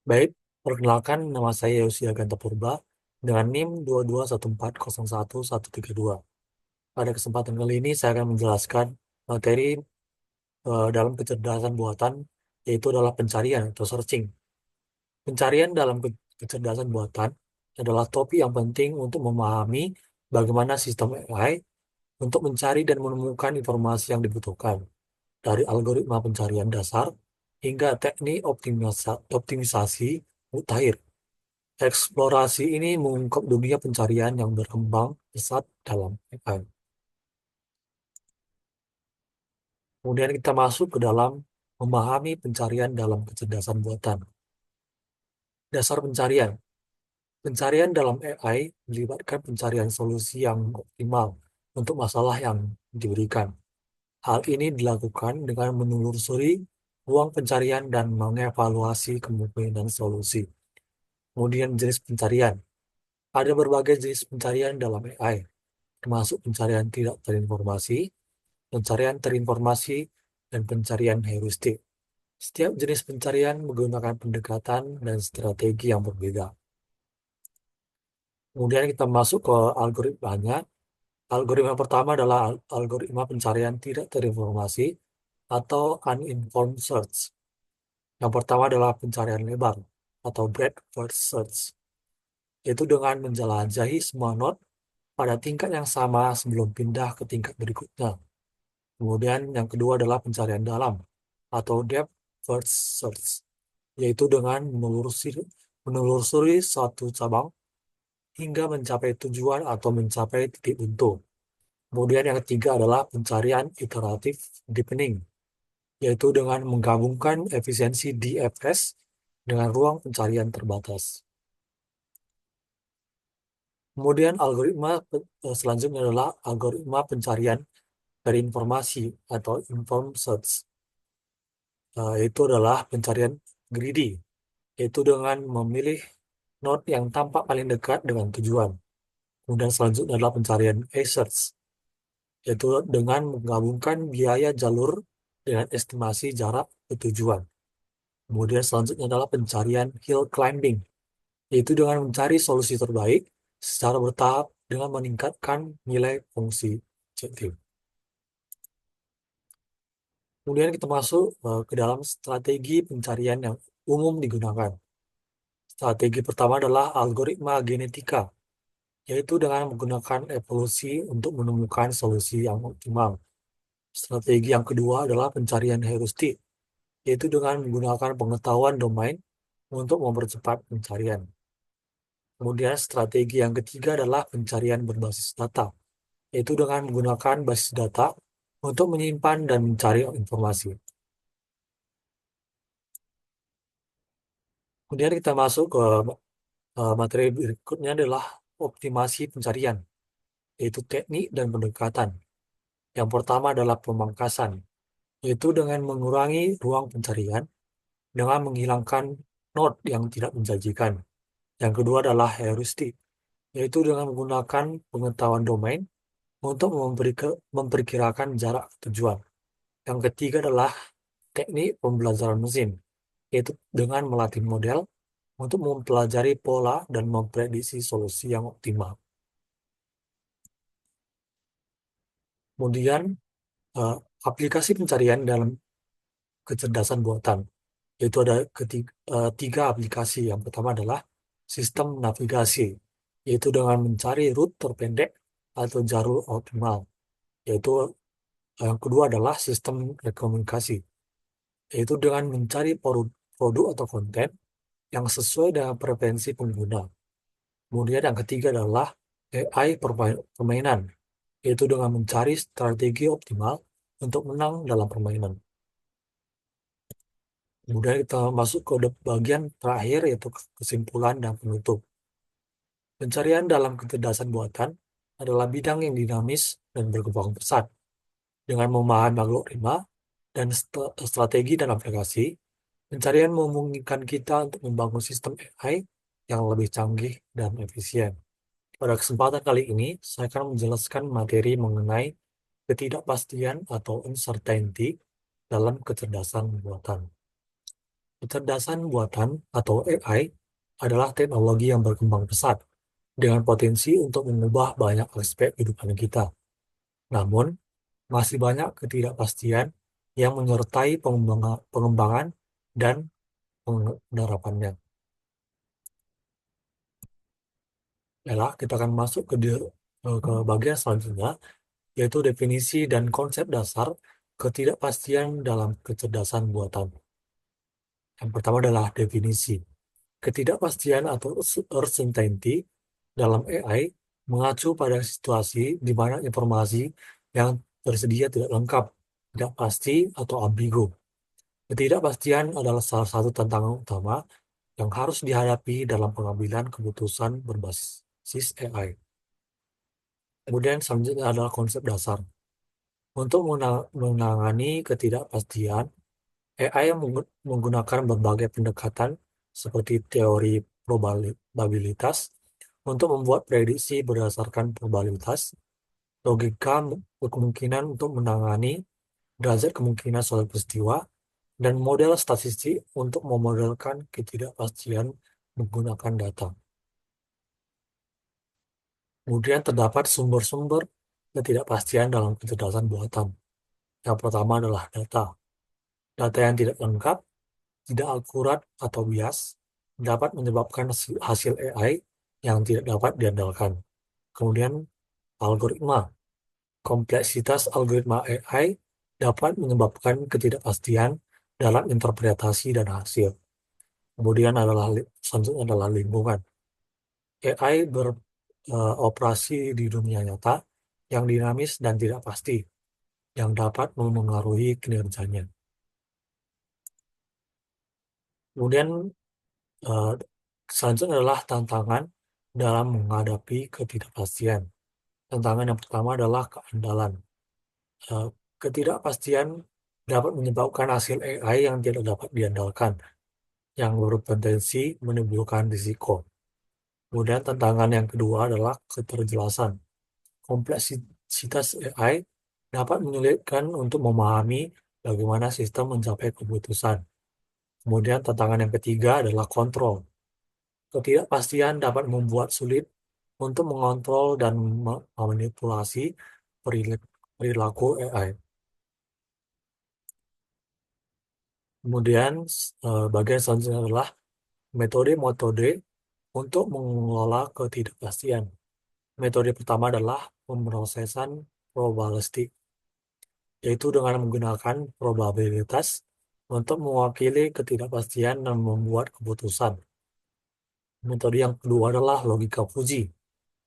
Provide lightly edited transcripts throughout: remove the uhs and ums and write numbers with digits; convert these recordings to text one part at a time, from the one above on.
Baik, perkenalkan nama saya Yosia Ganta Purba dengan NIM 221401132. Pada kesempatan kali ini saya akan menjelaskan materi dalam kecerdasan buatan, yaitu adalah pencarian atau searching. Pencarian dalam kecerdasan buatan adalah topik yang penting untuk memahami bagaimana sistem AI untuk mencari dan menemukan informasi yang dibutuhkan, dari algoritma pencarian dasar hingga teknik optimisasi mutakhir. Eksplorasi ini mengungkap dunia pencarian yang berkembang pesat dalam AI. Kemudian kita masuk ke dalam memahami pencarian dalam kecerdasan buatan. Dasar pencarian. Pencarian dalam AI melibatkan pencarian solusi yang optimal untuk masalah yang diberikan. Hal ini dilakukan dengan menelusuri ruang pencarian dan mengevaluasi kemungkinan solusi. Kemudian jenis pencarian. Ada berbagai jenis pencarian dalam AI, termasuk pencarian tidak terinformasi, pencarian terinformasi, dan pencarian heuristik. Setiap jenis pencarian menggunakan pendekatan dan strategi yang berbeda. Kemudian kita masuk ke algoritmanya. Algoritma pertama adalah algoritma pencarian tidak terinformasi atau uninformed search. Yang pertama adalah pencarian lebar atau breadth first search, yaitu dengan menjelajahi semua node pada tingkat yang sama sebelum pindah ke tingkat berikutnya. Kemudian yang kedua adalah pencarian dalam atau depth first search, yaitu dengan menelusuri suatu cabang hingga mencapai tujuan atau mencapai titik buntu. Kemudian yang ketiga adalah pencarian iteratif deepening, yaitu dengan menggabungkan efisiensi DFS dengan ruang pencarian terbatas. Kemudian algoritma selanjutnya adalah algoritma pencarian dari informasi atau informed search. Itu adalah pencarian greedy, yaitu dengan memilih node yang tampak paling dekat dengan tujuan. Kemudian selanjutnya adalah pencarian A-search, yaitu dengan menggabungkan biaya jalur dengan estimasi jarak ke tujuan. Kemudian selanjutnya adalah pencarian hill climbing, yaitu dengan mencari solusi terbaik secara bertahap dengan meningkatkan nilai fungsi objektif. Kemudian kita masuk ke dalam strategi pencarian yang umum digunakan. Strategi pertama adalah algoritma genetika, yaitu dengan menggunakan evolusi untuk menemukan solusi yang optimal. Strategi yang kedua adalah pencarian heuristik, yaitu dengan menggunakan pengetahuan domain untuk mempercepat pencarian. Kemudian strategi yang ketiga adalah pencarian berbasis data, yaitu dengan menggunakan basis data untuk menyimpan dan mencari informasi. Kemudian kita masuk ke materi berikutnya adalah optimasi pencarian, yaitu teknik dan pendekatan. Yang pertama adalah pemangkasan, yaitu dengan mengurangi ruang pencarian dengan menghilangkan node yang tidak menjanjikan. Yang kedua adalah heuristik, yaitu dengan menggunakan pengetahuan domain untuk memperkirakan jarak tujuan. Yang ketiga adalah teknik pembelajaran mesin, yaitu dengan melatih model untuk mempelajari pola dan memprediksi solusi yang optimal. Kemudian, eh, aplikasi pencarian dalam kecerdasan buatan, yaitu ada tiga aplikasi. Yang pertama adalah sistem navigasi, yaitu dengan mencari rute terpendek atau jalur optimal. Yaitu yang kedua adalah sistem rekomunikasi, yaitu dengan mencari produk atau konten yang sesuai dengan preferensi pengguna. Kemudian yang ketiga adalah AI permainan, yaitu dengan mencari strategi optimal untuk menang dalam permainan. Kemudian kita masuk ke bagian terakhir, yaitu kesimpulan dan penutup. Pencarian dalam kecerdasan buatan adalah bidang yang dinamis dan berkembang pesat. Dengan memahami algoritma dan strategi dan aplikasi, pencarian memungkinkan kita untuk membangun sistem AI yang lebih canggih dan efisien. Pada kesempatan kali ini, saya akan menjelaskan materi mengenai ketidakpastian atau uncertainty dalam kecerdasan buatan. Kecerdasan buatan atau AI adalah teknologi yang berkembang pesat dengan potensi untuk mengubah banyak aspek kehidupan kita. Namun, masih banyak ketidakpastian yang menyertai pengembangan dan penerapannya. Yalah, kita akan masuk ke bagian selanjutnya, yaitu definisi dan konsep dasar ketidakpastian dalam kecerdasan buatan. Yang pertama adalah definisi. Ketidakpastian atau uncertainty dalam AI mengacu pada situasi di mana informasi yang tersedia tidak lengkap, tidak pasti, atau ambigu. Ketidakpastian adalah salah satu tantangan utama yang harus dihadapi dalam pengambilan keputusan berbasis AI. Kemudian selanjutnya adalah konsep dasar. Untuk menangani ketidakpastian, AI yang menggunakan berbagai pendekatan seperti teori probabilitas untuk membuat prediksi berdasarkan probabilitas, logika kemungkinan untuk menangani derajat kemungkinan suatu peristiwa, dan model statistik untuk memodelkan ketidakpastian menggunakan data. Kemudian terdapat sumber-sumber ketidakpastian dalam kecerdasan buatan. Yang pertama adalah data. Data yang tidak lengkap, tidak akurat, atau bias dapat menyebabkan hasil AI yang tidak dapat diandalkan. Kemudian algoritma. Kompleksitas algoritma AI dapat menyebabkan ketidakpastian dalam interpretasi dan hasil. Kemudian selanjutnya adalah lingkungan. AI beroperasi di dunia nyata yang dinamis dan tidak pasti, yang dapat memengaruhi kinerjanya. Kemudian eh, selanjutnya adalah tantangan dalam menghadapi ketidakpastian. Tantangan yang pertama adalah keandalan. Eh, Ketidakpastian dapat menyebabkan hasil AI yang tidak dapat diandalkan, yang berpotensi menimbulkan risiko. Kemudian tantangan yang kedua adalah keterjelasan. Kompleksitas AI dapat menyulitkan untuk memahami bagaimana sistem mencapai keputusan. Kemudian tantangan yang ketiga adalah kontrol. Ketidakpastian dapat membuat sulit untuk mengontrol dan memanipulasi perilaku AI. Kemudian bagian selanjutnya adalah metode-metode untuk mengelola ketidakpastian. Metode pertama adalah pemrosesan probabilistik, yaitu dengan menggunakan probabilitas untuk mewakili ketidakpastian dan membuat keputusan. Metode yang kedua adalah logika fuji,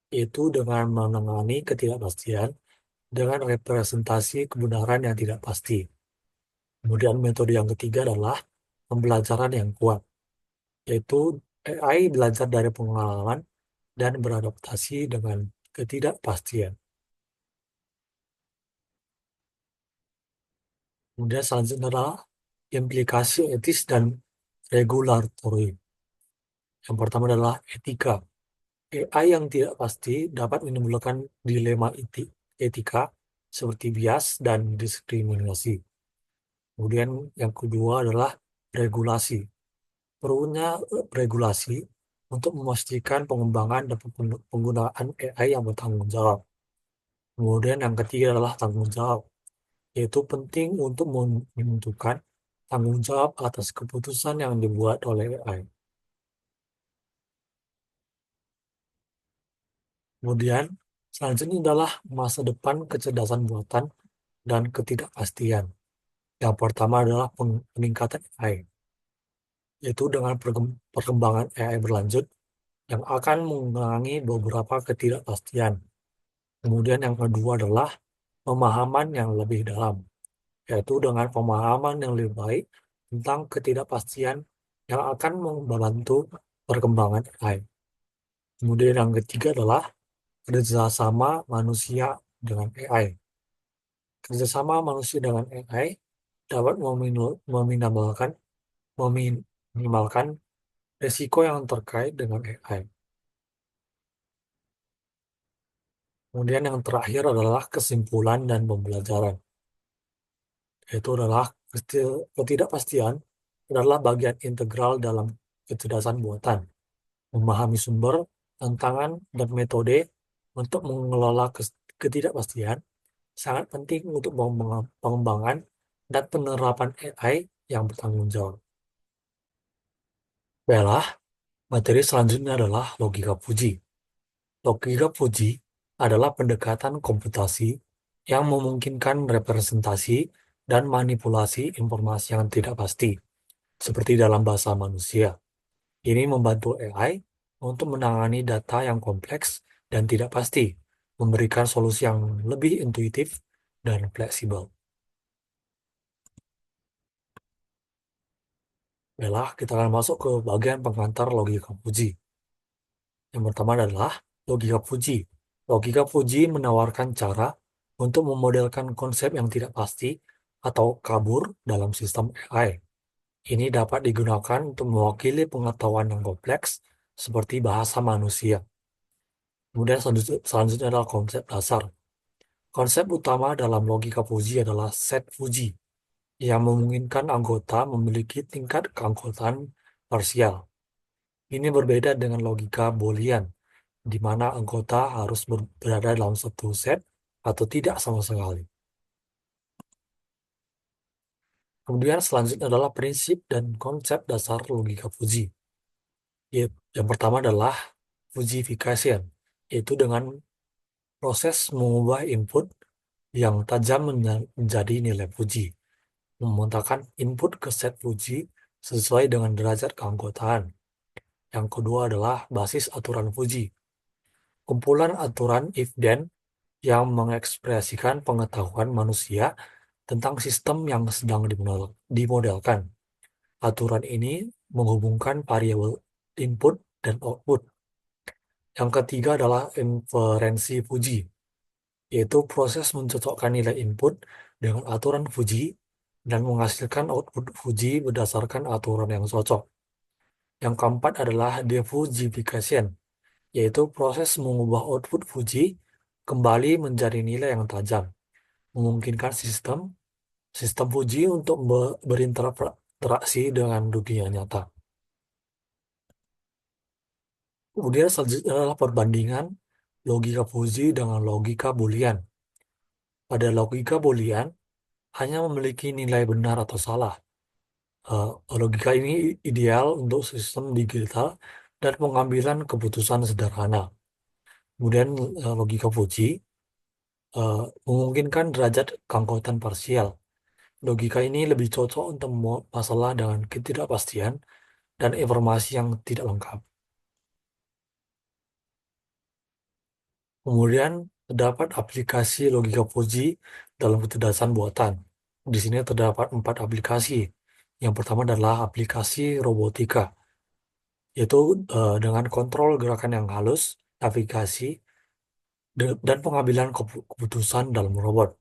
yaitu dengan menangani ketidakpastian dengan representasi kebenaran yang tidak pasti. Kemudian metode yang ketiga adalah pembelajaran yang kuat, yaitu AI belajar dari pengalaman dan beradaptasi dengan ketidakpastian. Kemudian selanjutnya adalah implikasi etis dan regulatori. Yang pertama adalah etika. AI yang tidak pasti dapat menimbulkan dilema etika seperti bias dan diskriminasi. Kemudian yang kedua adalah regulasi. Perlunya regulasi untuk memastikan pengembangan dan penggunaan AI yang bertanggung jawab. Kemudian yang ketiga adalah tanggung jawab, yaitu penting untuk menentukan tanggung jawab atas keputusan yang dibuat oleh AI. Kemudian, selanjutnya adalah masa depan kecerdasan buatan dan ketidakpastian. Yang pertama adalah peningkatan AI, yaitu dengan perkembangan AI berlanjut yang akan mengurangi beberapa ketidakpastian. Kemudian yang kedua adalah pemahaman yang lebih dalam, yaitu dengan pemahaman yang lebih baik tentang ketidakpastian yang akan membantu perkembangan AI. Kemudian yang ketiga adalah kerjasama manusia dengan AI. Kerjasama manusia dengan AI dapat meminimalkan risiko yang terkait dengan AI. Kemudian yang terakhir adalah kesimpulan dan pembelajaran, yaitu adalah ketidakpastian adalah bagian integral dalam kecerdasan buatan. Memahami sumber, tantangan, dan metode untuk mengelola ketidakpastian sangat penting untuk pengembangan dan penerapan AI yang bertanggung jawab. Baiklah, materi selanjutnya adalah logika puji. Logika puji adalah pendekatan komputasi yang memungkinkan representasi dan manipulasi informasi yang tidak pasti, seperti dalam bahasa manusia. Ini membantu AI untuk menangani data yang kompleks dan tidak pasti, memberikan solusi yang lebih intuitif dan fleksibel. Baiklah, kita akan masuk ke bagian pengantar logika puji. Yang pertama adalah logika puji. Logika puji menawarkan cara untuk memodelkan konsep yang tidak pasti atau kabur dalam sistem AI. Ini dapat digunakan untuk mewakili pengetahuan yang kompleks seperti bahasa manusia. Kemudian selanjutnya adalah konsep dasar. Konsep utama dalam logika puji adalah set puji yang memungkinkan anggota memiliki tingkat keanggotaan parsial. Ini berbeda dengan logika Boolean, di mana anggota harus berada dalam satu set atau tidak sama sekali. Kemudian selanjutnya adalah prinsip dan konsep dasar logika puji. Yang pertama adalah Fujification, yaitu dengan proses mengubah input yang tajam menjadi nilai puji, memetakan input ke set puji sesuai dengan derajat keanggotaan. Yang kedua adalah basis aturan puji, kumpulan aturan if-then yang mengekspresikan pengetahuan manusia tentang sistem yang sedang dimodelkan. Aturan ini menghubungkan variabel input dan output. Yang ketiga adalah inferensi puji, yaitu proses mencocokkan nilai input dengan aturan Fuji dan menghasilkan output Fuji berdasarkan aturan yang cocok. Yang keempat adalah defujification, yaitu proses mengubah output Fuji kembali menjadi nilai yang tajam, memungkinkan sistem Fuji untuk berinteraksi dengan dunia nyata. Kemudian selanjutnya adalah perbandingan logika Fuji dengan logika Boolean. Pada logika Boolean, hanya memiliki nilai benar atau salah. Eh, Logika ini ideal untuk sistem digital dan pengambilan keputusan sederhana. Kemudian logika Fuji memungkinkan derajat keanggotaan parsial. Logika ini lebih cocok untuk masalah dengan ketidakpastian dan informasi yang tidak lengkap. Kemudian terdapat aplikasi logika Fuji dalam kecerdasan buatan. Di sini terdapat 4 aplikasi. Yang pertama adalah aplikasi robotika, yaitu dengan kontrol gerakan yang halus, navigasi, dan pengambilan keputusan dalam robot.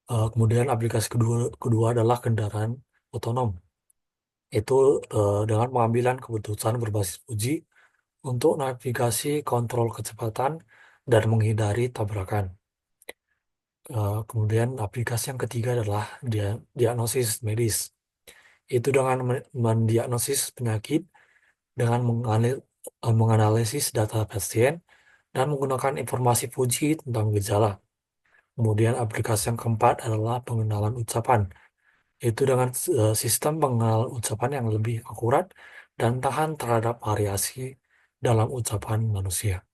Kemudian aplikasi kedua adalah kendaraan otonom, yaitu dengan pengambilan keputusan berbasis uji untuk navigasi, kontrol kecepatan, dan menghindari tabrakan. Kemudian aplikasi yang ketiga adalah diagnosis medis, itu dengan mendiagnosis penyakit dengan menganalisis data pasien dan menggunakan informasi Fuji tentang gejala. Kemudian aplikasi yang keempat adalah pengenalan ucapan, yaitu dengan sistem pengenalan ucapan yang lebih akurat dan tahan terhadap variasi dalam ucapan manusia.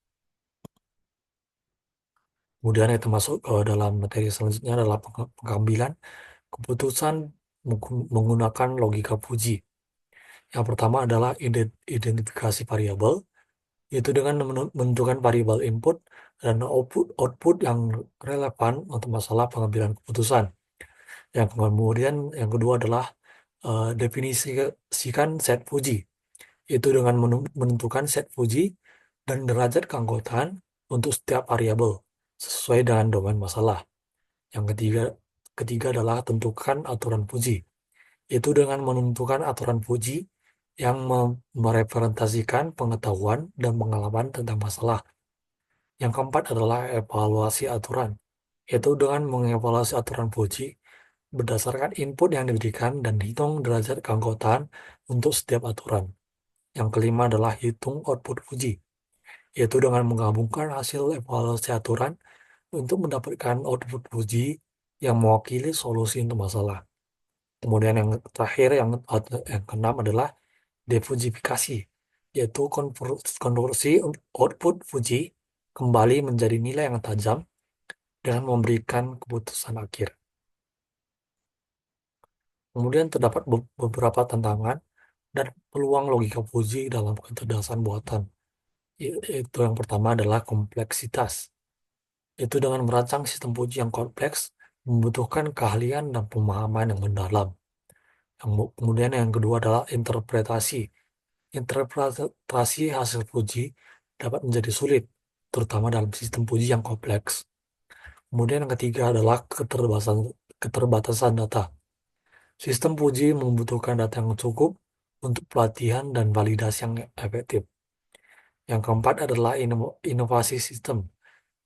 Kemudian yang termasuk dalam materi selanjutnya adalah pengambilan keputusan menggunakan logika Fuji. Yang pertama adalah identifikasi variabel, yaitu dengan menentukan variabel input dan output yang relevan untuk masalah pengambilan keputusan. Yang kedua adalah definisikan set Fuji, yaitu dengan menentukan set Fuji dan derajat keanggotaan untuk setiap variabel sesuai dengan domain masalah. Yang ketiga adalah tentukan aturan Fuji, yaitu dengan menentukan aturan Fuji yang merepresentasikan pengetahuan dan pengalaman tentang masalah. Yang keempat adalah evaluasi aturan, yaitu dengan mengevaluasi aturan Fuji berdasarkan input yang diberikan dan hitung derajat keanggotaan untuk setiap aturan. Yang kelima adalah hitung output Fuji, yaitu dengan menggabungkan hasil evaluasi aturan untuk mendapatkan output Fuji yang mewakili solusi untuk masalah. Kemudian yang terakhir, yang keenam adalah defujifikasi, yaitu konversi output Fuji kembali menjadi nilai yang tajam dengan memberikan keputusan akhir. Kemudian terdapat beberapa tantangan dan peluang logika Fuji dalam kecerdasan buatan. Yaitu yang pertama adalah kompleksitas. Itu dengan merancang sistem Fuji yang kompleks membutuhkan keahlian dan pemahaman yang mendalam. Kemudian yang kedua adalah interpretasi. Interpretasi hasil Fuji dapat menjadi sulit, terutama dalam sistem Fuji yang kompleks. Kemudian yang ketiga adalah keterbatasan data. Sistem Fuji membutuhkan data yang cukup untuk pelatihan dan validasi yang efektif. Yang keempat adalah inovasi sistem,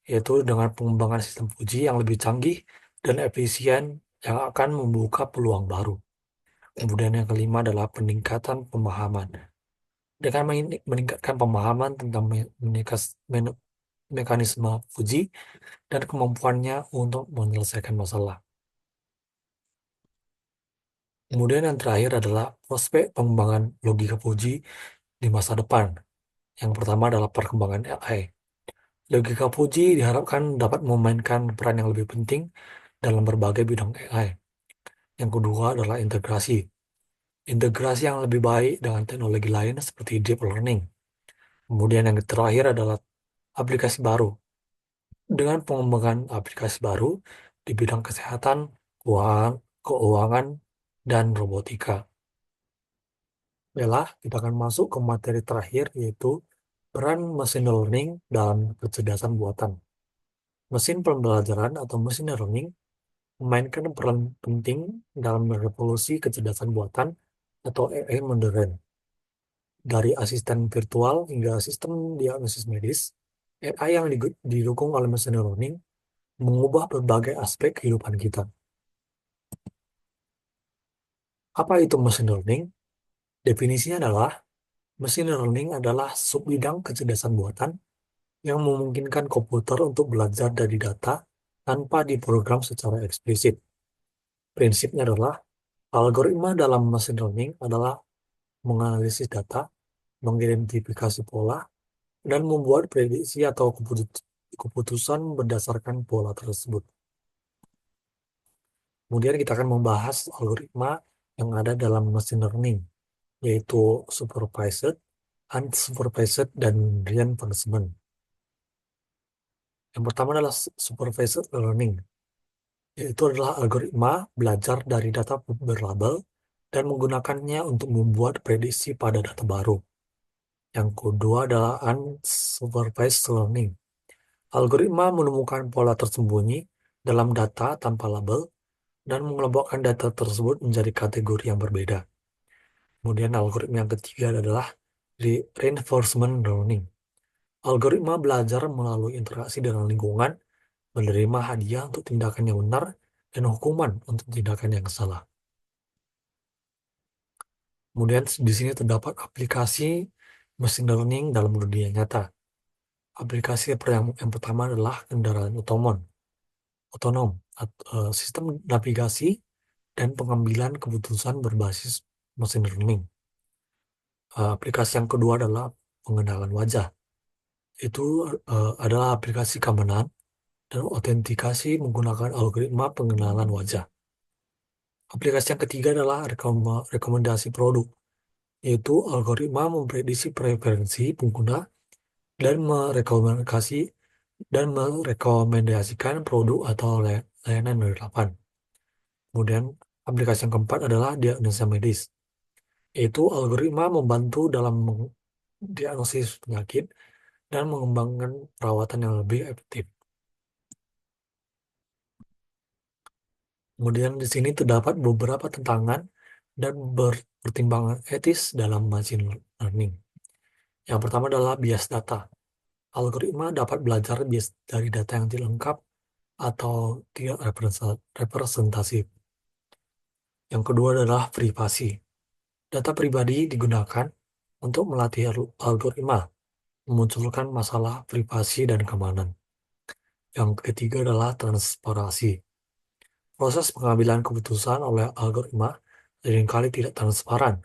yaitu dengan pengembangan sistem Fuji yang lebih canggih dan efisien yang akan membuka peluang baru. Kemudian yang kelima adalah peningkatan pemahaman. Dengan meningkatkan pemahaman tentang mekanisme Fuji dan kemampuannya untuk menyelesaikan masalah. Kemudian yang terakhir adalah prospek pengembangan logika Fuji di masa depan. Yang pertama adalah perkembangan AI. Logika Fuji diharapkan dapat memainkan peran yang lebih penting dalam berbagai bidang AI. Yang kedua adalah integrasi. Integrasi yang lebih baik dengan teknologi lain seperti deep learning. Kemudian yang terakhir adalah aplikasi baru. Dengan pengembangan aplikasi baru di bidang kesehatan, keuangan, dan robotika. Baiklah, kita akan masuk ke materi terakhir, yaitu peran machine learning dalam kecerdasan buatan. Mesin pembelajaran atau machine learning memainkan peran penting dalam revolusi kecerdasan buatan atau AI modern. Dari asisten virtual hingga sistem diagnosis medis, AI yang didukung oleh machine learning mengubah berbagai aspek kehidupan kita. Apa itu machine learning? Definisinya adalah machine learning adalah subbidang kecerdasan buatan yang memungkinkan komputer untuk belajar dari data tanpa diprogram secara eksplisit. Prinsipnya adalah algoritma dalam machine learning adalah menganalisis data, mengidentifikasi pola, dan membuat prediksi atau keputusan berdasarkan pola tersebut. Kemudian kita akan membahas algoritma yang ada dalam machine learning, yaitu supervised, unsupervised, dan reinforcement. Yang pertama adalah supervised learning, yaitu adalah algoritma belajar dari data berlabel dan menggunakannya untuk membuat prediksi pada data baru. Yang kedua adalah unsupervised learning. Algoritma menemukan pola tersembunyi dalam data tanpa label dan mengelompokkan data tersebut menjadi kategori yang berbeda. Kemudian algoritma yang ketiga adalah reinforcement learning. Algoritma belajar melalui interaksi dengan lingkungan, menerima hadiah untuk tindakan yang benar, dan hukuman untuk tindakan yang salah. Kemudian di sini terdapat aplikasi machine learning dalam dunia nyata. Aplikasi yang pertama adalah kendaraan otonom, sistem navigasi dan pengambilan keputusan berbasis machine learning. Aplikasi yang kedua adalah pengenalan wajah. Itu adalah aplikasi keamanan dan autentikasi menggunakan algoritma pengenalan wajah. Aplikasi yang ketiga adalah rekomendasi produk, yaitu algoritma memprediksi preferensi pengguna dan merekomendasikan produk atau layanan relevan. Kemudian aplikasi yang keempat adalah diagnosa medis, yaitu algoritma membantu dalam diagnosis penyakit dan mengembangkan perawatan yang lebih efektif. Kemudian di sini terdapat beberapa tantangan dan pertimbangan etis dalam machine learning. Yang pertama adalah bias data. Algoritma dapat belajar bias dari data yang tidak lengkap atau tidak representatif. Yang kedua adalah privasi. Data pribadi digunakan untuk melatih algoritma, memunculkan masalah privasi dan keamanan. Yang ketiga adalah transparansi. Proses pengambilan keputusan oleh algoritma seringkali tidak transparan,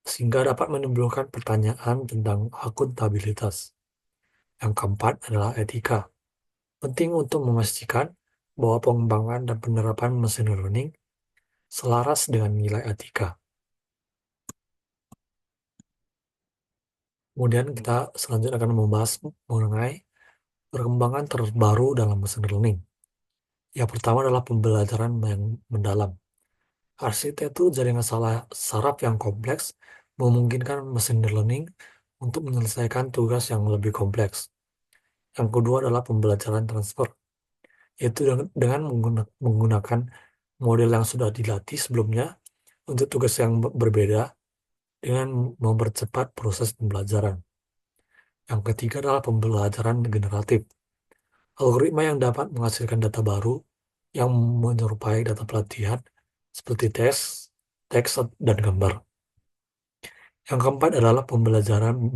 sehingga dapat menimbulkan pertanyaan tentang akuntabilitas. Yang keempat adalah etika. Penting untuk memastikan bahwa pengembangan dan penerapan mesin learning selaras dengan nilai etika. Kemudian kita selanjutnya akan membahas mengenai perkembangan terbaru dalam mesin learning. Yang pertama adalah pembelajaran yang mendalam. Arsitektur jaringan saraf yang kompleks memungkinkan mesin learning untuk menyelesaikan tugas yang lebih kompleks. Yang kedua adalah pembelajaran transfer, yaitu dengan menggunakan model yang sudah dilatih sebelumnya untuk tugas yang berbeda dengan mempercepat proses pembelajaran. Yang ketiga adalah pembelajaran generatif. Algoritma yang dapat menghasilkan data baru yang menyerupai data pelatihan seperti teks, dan gambar. Yang keempat adalah pembelajaran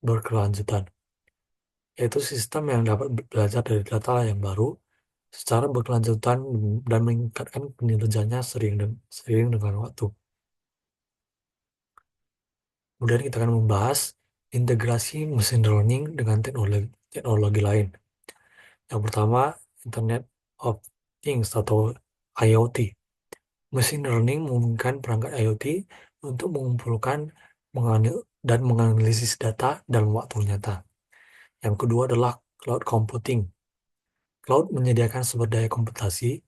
berkelanjutan, yaitu sistem yang dapat belajar dari data yang baru secara berkelanjutan dan meningkatkan kinerjanya sering dengan waktu. Kemudian kita akan membahas integrasi machine learning dengan teknologi lain. Yang pertama, Internet of Things atau IoT. Machine learning memungkinkan perangkat IoT untuk mengumpulkan dan menganalisis data dalam waktu nyata. Yang kedua adalah cloud computing. Cloud menyediakan sumber daya komputasi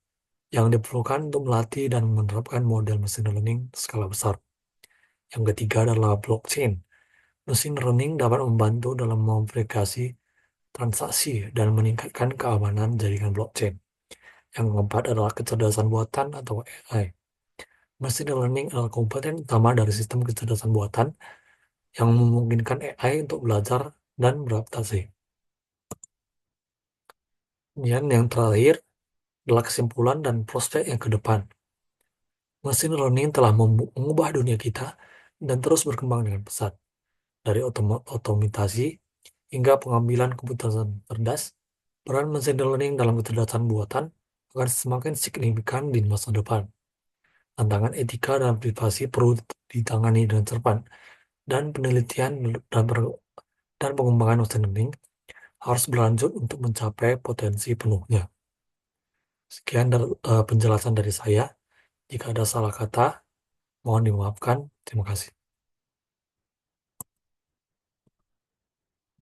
yang diperlukan untuk melatih dan menerapkan model machine learning skala besar. Yang ketiga adalah blockchain. Machine learning dapat membantu dalam memverifikasi transaksi dan meningkatkan keamanan jaringan blockchain. Yang keempat adalah kecerdasan buatan atau AI. Machine learning adalah komponen utama dari sistem kecerdasan buatan yang memungkinkan AI untuk belajar dan beradaptasi. Kemudian yang terakhir adalah kesimpulan dan prospek yang ke depan. Machine learning telah mengubah dunia kita dan terus berkembang dengan pesat. Dari otomatisasi hingga pengambilan keputusan cerdas, peran machine learning dalam kecerdasan buatan akan semakin signifikan di masa depan. Tantangan etika dan privasi perlu ditangani dengan cermat, dan penelitian dan pengembangan machine learning harus berlanjut untuk mencapai potensi penuhnya. Sekian penjelasan dari saya. Jika ada salah kata, mohon dimaafkan. Terima kasih.